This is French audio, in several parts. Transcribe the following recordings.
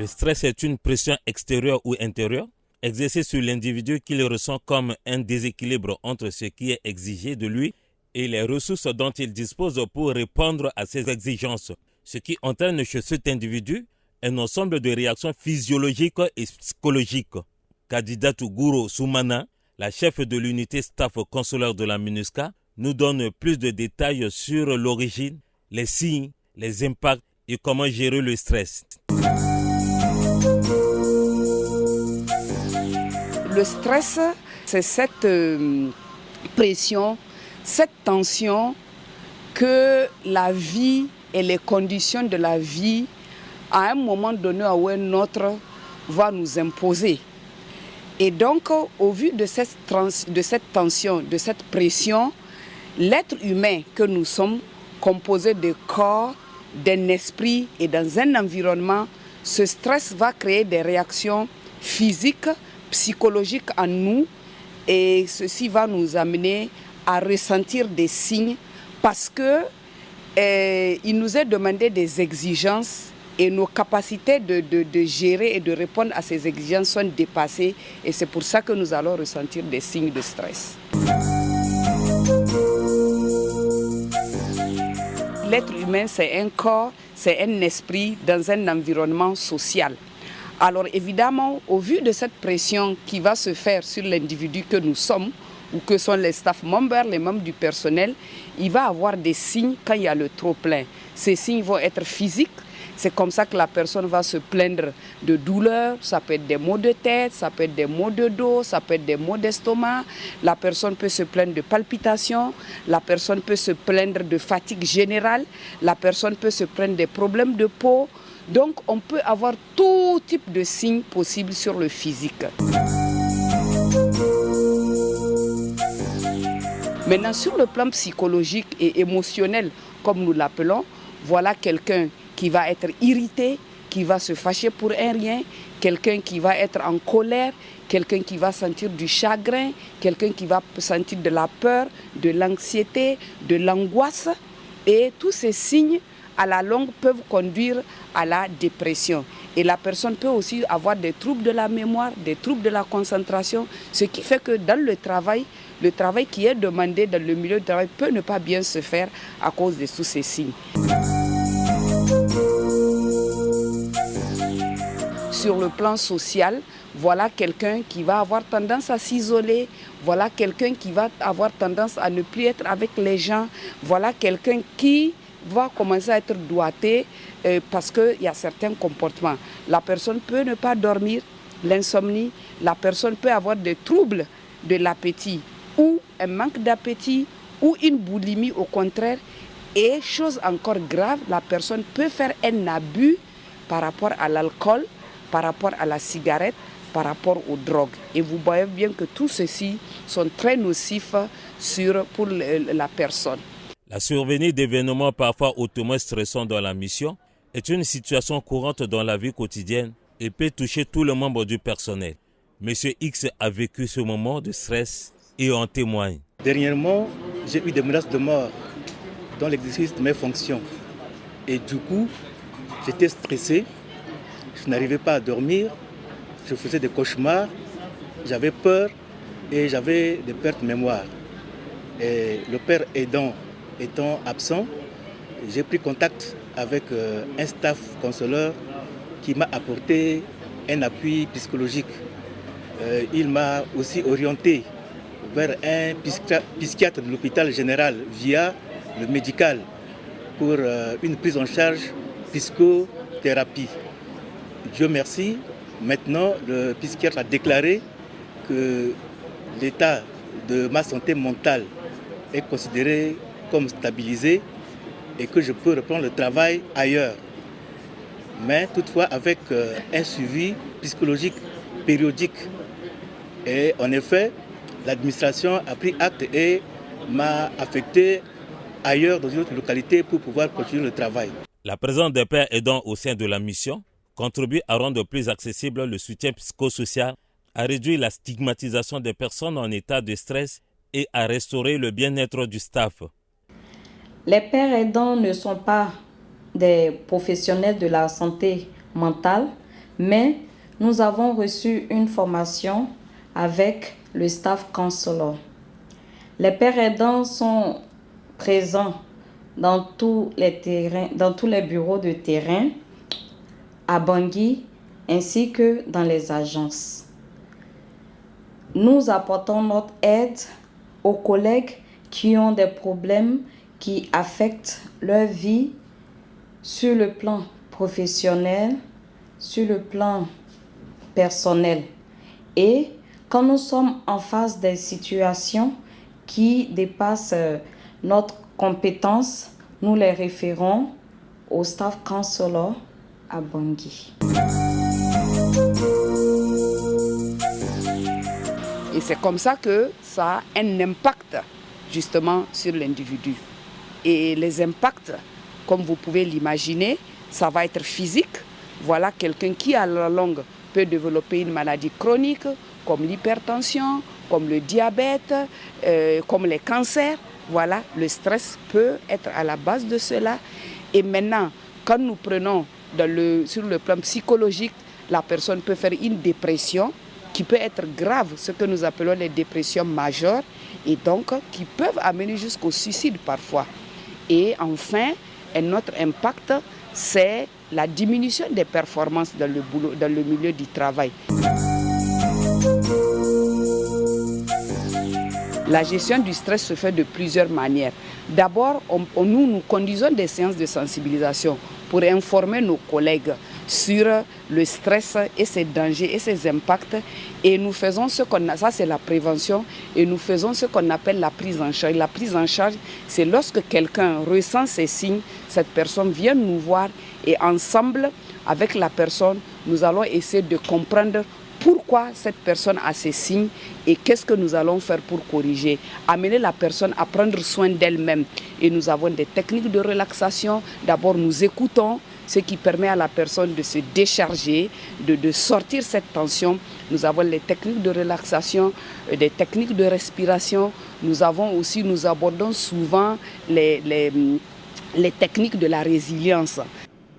Le stress est une pression extérieure ou intérieure exercée sur l'individu qu'il ressent comme un déséquilibre entre ce qui est exigé de lui et les ressources dont il dispose pour répondre à ces exigences. Ce qui entraîne chez cet individu un ensemble de réactions physiologiques et psychologiques. Kadidatou Gouro Soumana, la chef de l'unité staff consulaire de la MINUSCA, nous donne plus de détails sur l'origine, les signes, les impacts et comment gérer le stress. Le stress, c'est cette pression, cette tension que la vie et les conditions de la vie, à un moment donné ou un autre, va nous imposer. Et donc, au vu de cette tension, de cette pression, l'être humain que nous sommes, composé de corps, d'un esprit et dans un environnement, ce stress va créer des réactions physiques, psychologiques en nous, et ceci va nous amener à ressentir des signes parce que il nous est demandé des exigences et nos capacités de gérer et de répondre à ces exigences sont dépassées, et c'est pour ça que nous allons ressentir des signes de stress. L'être humain, c'est un corps, c'est un esprit dans un environnement social. Alors évidemment, au vu de cette pression qui va se faire sur l'individu que nous sommes, ou que sont les staff members, les membres du personnel, il va avoir des signes quand il y a le trop-plein. Ces signes vont être physiques. C'est comme ça que la personne va se plaindre de douleurs, ça peut être des maux de tête, ça peut être des maux de dos, ça peut être des maux d'estomac. La personne peut se plaindre de palpitations, la personne peut se plaindre de fatigue générale, la personne peut se plaindre des problèmes de peau. Donc on peut avoir tout type de signes possibles sur le physique. Maintenant, sur le plan psychologique et émotionnel, comme nous l'appelons, voilà quelqu'un qui va être irrité, qui va se fâcher pour un rien, quelqu'un qui va être en colère, quelqu'un qui va sentir du chagrin, quelqu'un qui va sentir de la peur, de l'anxiété, de l'angoisse. Et tous ces signes, à la longue, peuvent conduire à la dépression. Et la personne peut aussi avoir des troubles de la mémoire, des troubles de la concentration, ce qui fait que dans le travail qui est demandé dans le milieu du travail peut ne pas bien se faire à cause de tous ces signes. Sur le plan social, voilà quelqu'un qui va avoir tendance à s'isoler, voilà quelqu'un qui va avoir tendance à ne plus être avec les gens, voilà quelqu'un qui va commencer à être doigté parce qu'il y a certains comportements. La personne peut ne pas dormir, l'insomnie, la personne peut avoir des troubles de l'appétit ou un manque d'appétit ou une boulimie au contraire. Et chose encore grave, la personne peut faire un abus par rapport à l'alcool, par rapport à la cigarette, par rapport aux drogues. Et vous voyez bien que tout ceci sont très nocifs pour la personne. La survenue d'événements parfois hautement stressants dans la mission est une situation courante dans la vie quotidienne et peut toucher tous les membres du personnel. Monsieur X a vécu ce moment de stress et en témoigne. Dernièrement, j'ai eu des menaces de mort dans l'exercice de mes fonctions. Et du coup, j'étais stressé, je n'arrivais pas à dormir, je faisais des cauchemars, j'avais peur et j'avais des pertes de mémoire. Et le père aidant étant absent, j'ai pris contact avec un staff consulaire qui m'a apporté un appui psychologique. Il m'a aussi orienté vers un psychiatre de l'hôpital général via le médical pour une prise en charge psychothérapie. Dieu merci, maintenant le psychiatre a déclaré que l'état de ma santé mentale est considéré comme stabilisé et que je peux reprendre le travail ailleurs. Mais toutefois avec un suivi psychologique périodique. Et en effet, l'administration a pris acte et m'a affecté ailleurs dans une autre localité pour pouvoir continuer le travail. La présence des pères aidants au sein de la mission contribue à rendre plus accessible le soutien psychosocial, à réduire la stigmatisation des personnes en état de stress et à restaurer le bien-être du staff. Les pères aidants ne sont pas des professionnels de la santé mentale, mais nous avons reçu une formation avec le staff counselor. Les pères aidants sont présents dans tous les bureaux de terrain à Bangui ainsi que dans les agences. Nous apportons notre aide aux collègues qui ont des problèmes qui affectent leur vie sur le plan professionnel, sur le plan personnel. Et quand nous sommes en face des situations qui dépassent notre compétence, nous les référons au staff counselor à Bangui. Et c'est comme ça que ça a un impact justement sur l'individu. Et les impacts, comme vous pouvez l'imaginer, ça va être physique. Voilà quelqu'un qui à la longue peut développer une maladie chronique comme l'hypertension, comme le diabète, comme les cancers. Voilà, le stress peut être à la base de cela. Et maintenant, quand nous prenons sur le plan psychologique, la personne peut faire une dépression qui peut être grave, ce que nous appelons les dépressions majeures, et donc qui peuvent amener jusqu'au suicide parfois. Et enfin, un autre impact, c'est la diminution des performances dans le milieu du travail. La gestion du stress se fait de plusieurs manières. D'abord, nous conduisons des séances de sensibilisation pour informer nos collègues sur le stress et ses dangers et ses impacts. Et nous faisons ça c'est la prévention, et nous faisons ce qu'on appelle la prise en charge. La prise en charge, c'est lorsque quelqu'un ressent ces signes, cette personne vient nous voir et ensemble, avec la personne, nous allons essayer de comprendre pourquoi cette personne a ces signes et qu'est-ce que nous allons faire pour corriger. Amener la personne à prendre soin d'elle-même. Et nous avons des techniques de relaxation. D'abord, nous écoutons, ce qui permet à la personne de se décharger, de sortir cette tension. Nous avons les techniques de relaxation, des techniques de respiration. Nous abordons souvent les techniques de la résilience.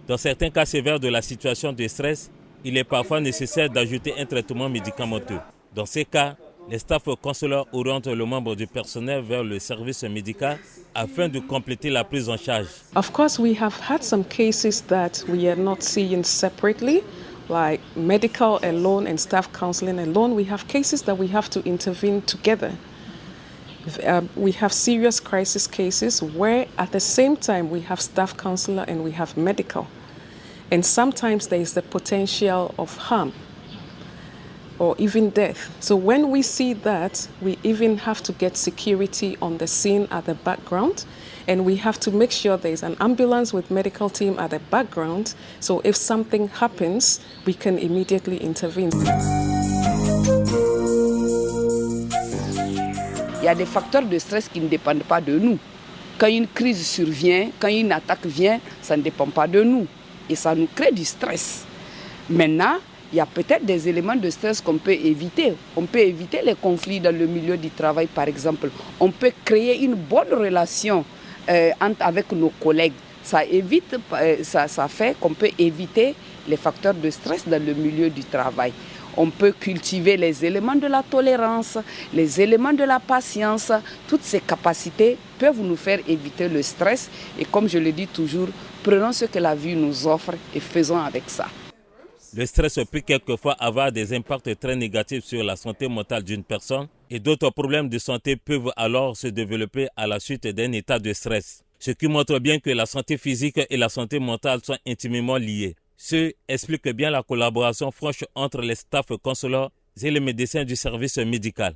Dans certains cas sévères de la situation de stress, il est parfois nécessaire d'ajouter un traitement médicamenteux. Dans ces cas, les staff counselors orientent le membre du personnel vers le service médical afin de compléter la prise en charge. Of course, we have had some cases that we are not seeing separately, like medical alone and staff counseling alone. We have cases that we have to intervene together. We have serious crisis cases where at the same time we have staff counselor and we have medical. And sometimes there is the potential of harm or even death. So when we see that, we even have to get security on the scene at the background, and we have to make sure there is an ambulance with medical team at the background, so if something happens, we can immediately intervene. Il y a des facteurs de stress qui ne dépendent pas de nous. Quand une crise survient, quand une attaque vient, ça ne dépend pas de nous. Et ça nous crée du stress. Maintenant, il y a peut-être des éléments de stress qu'on peut éviter. On peut éviter les conflits dans le milieu du travail, par exemple. On peut créer une bonne relation avec nos collègues. Ça fait qu'on peut éviter les facteurs de stress dans le milieu du travail. On peut cultiver les éléments de la tolérance, les éléments de la patience. Toutes ces capacités peuvent nous faire éviter le stress. Et comme je le dis toujours, prenons ce que la vie nous offre et faisons avec ça. Le stress peut quelquefois avoir des impacts très négatifs sur la santé mentale d'une personne et d'autres problèmes de santé peuvent alors se développer à la suite d'un état de stress. Ce qui montre bien que la santé physique et la santé mentale sont intimement liées. Ce explique bien la collaboration franche entre les staffs consulats et les médecins du service médical.